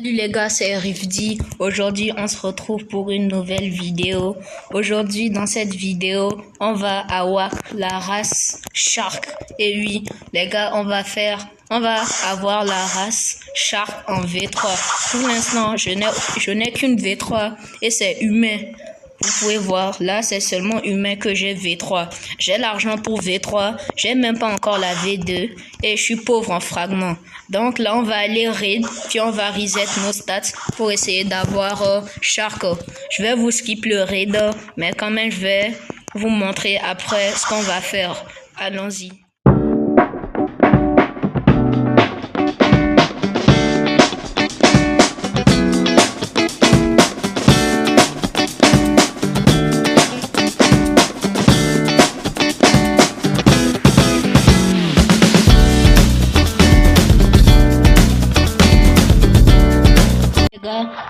Salut les gars, c'est Rifdi. Aujourd'hui, on se retrouve pour une nouvelle vidéo. Aujourd'hui, dans cette vidéo, on va avoir la race Shark. Et oui, les gars, on va avoir la race Shark en V3. Pour l'instant, je n'ai qu'une V3 et c'est humain. Vous pouvez voir, là, c'est seulement humain que j'ai V3. J'ai l'argent pour V3, j'ai même pas encore la V2 et je suis pauvre en fragments. Donc là, on va aller raid, puis on va reset nos stats pour essayer d'avoir Shark. Je vais vous skip le raid, mais quand même, je vais vous montrer après ce qu'on va faire. Allons-y.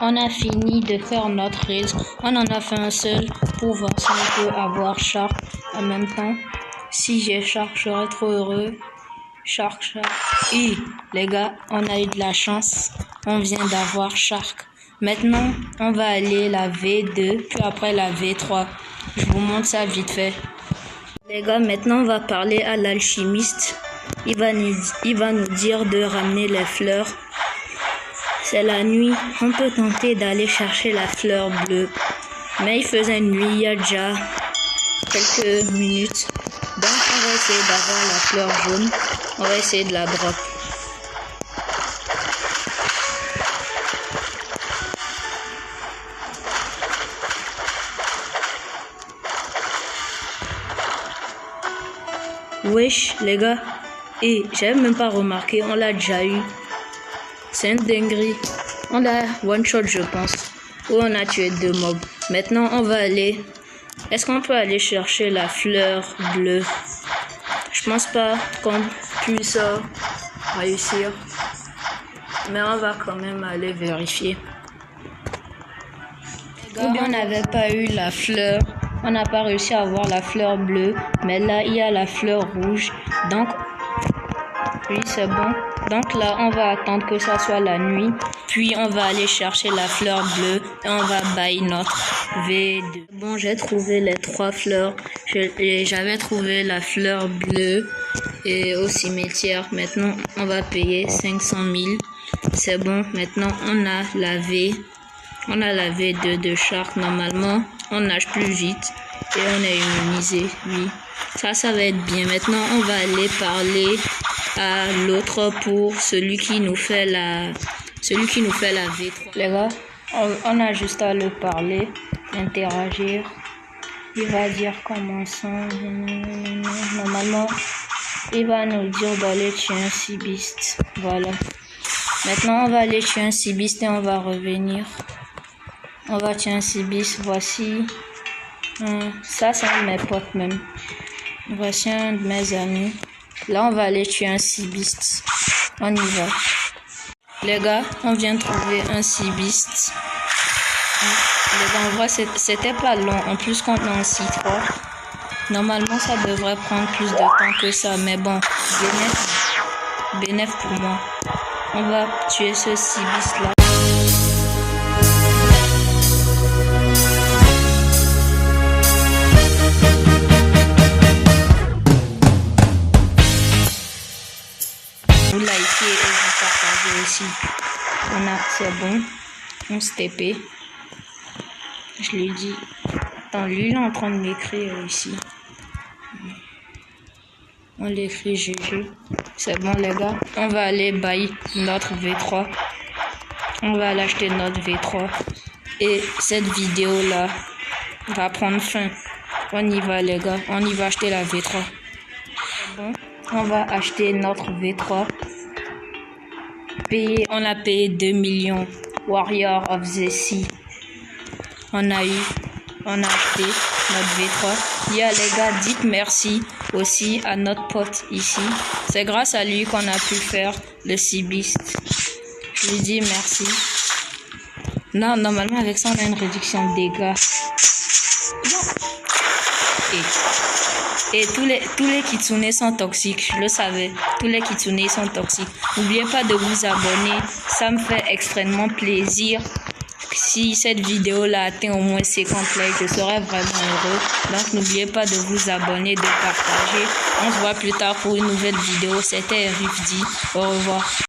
On a fini de faire notre raid. On en a fait un seul pour voir si on peut avoir Shark en même temps. Si j'ai Shark, je serais trop heureux. Shark. Et les gars, on a eu de la chance. On vient d'avoir Shark. Maintenant, on va aller la V2, puis après la V3. Je vous montre ça vite fait. Les gars, maintenant on va parler à l'alchimiste. Il va nous dire de ramener les fleurs. C'est la nuit, on peut tenter d'aller chercher la fleur bleue. Mais il faisait nuit il y a déjà quelques minutes. Donc on va essayer d'avoir la fleur jaune. On va essayer de la drop. Wesh les gars. Et j'avais même pas remarqué, on l'a déjà eu. C'est une dinguerie. On a one shot, je pense. Ou on a tué 2 mobs. Maintenant, on va aller. Est-ce qu'on peut aller chercher la fleur bleue? Je pense pas qu'on puisse réussir. Mais on va quand même aller vérifier. Ou bien on n'avait pas eu la fleur. On n'a pas réussi à avoir la fleur bleue. Mais là, il y a la fleur rouge. Donc, oui, c'est bon. Donc là, on va attendre que ça soit la nuit. Puis, on va aller chercher la fleur bleue. Et on va buy notre V2. Bon, j'ai trouvé les 3 fleurs. J'avais trouvé la fleur bleue et au cimetière. Maintenant, on va payer 500 000. C'est bon. Maintenant, on a la V2 de Shark. Normalement, on nage plus vite. Et on est immunisé. Oui. Ça va être bien. Maintenant, on va aller parler à l'autre pour celui qui nous fait la V3. Les gars, on a juste à le parler, interagir. Il va dire comment ça. Normalement, il va nous dire d'aller tuer un Seabeast. Voilà. Maintenant, on va aller tuer un Seabeast et on va revenir. On va tuer un Seabeast. Voici. Ça, c'est un de mes potes même. Voici un de mes amis. Là, on va aller tuer un Seabeast. On y va. Les gars, on vient de trouver un Seabeast. Les gars, en vrai, c'était pas long. En plus, quand on est en C3, normalement, ça devrait prendre plus de temps que ça. Mais bon, bénéf pour moi. On va tuer ce Seabeast là. Vous likez et vous partagez aussi. C'est bon. On se TP. Je lui dis. Attends, lui il est en train de m'écrire ici. On l'écrit GG. C'est bon les gars. On va aller buy notre V3. On va aller acheter notre V3. Et cette vidéo là va prendre fin. On y va les gars. On y va acheter la V3. C'est bon. On va acheter notre V3. On a payé 2 millions. Warrior of the Sea. On a acheté notre V3. Yeah les gars, dites merci aussi à notre pote ici. C'est grâce à lui qu'on a pu faire le Seabeast. Je lui dis merci. Non, normalement avec ça on a une réduction de dégâts. Et Et tous les kitsune sont toxiques, je le savais. Tous les kitsune sont toxiques. N'oubliez pas de vous abonner, ça me fait extrêmement plaisir. Si cette vidéo-là atteint au moins 50 likes, je serai vraiment heureux. Donc n'oubliez pas de vous abonner, de partager. On se voit plus tard pour une nouvelle vidéo. C'était Rifdi. Au revoir.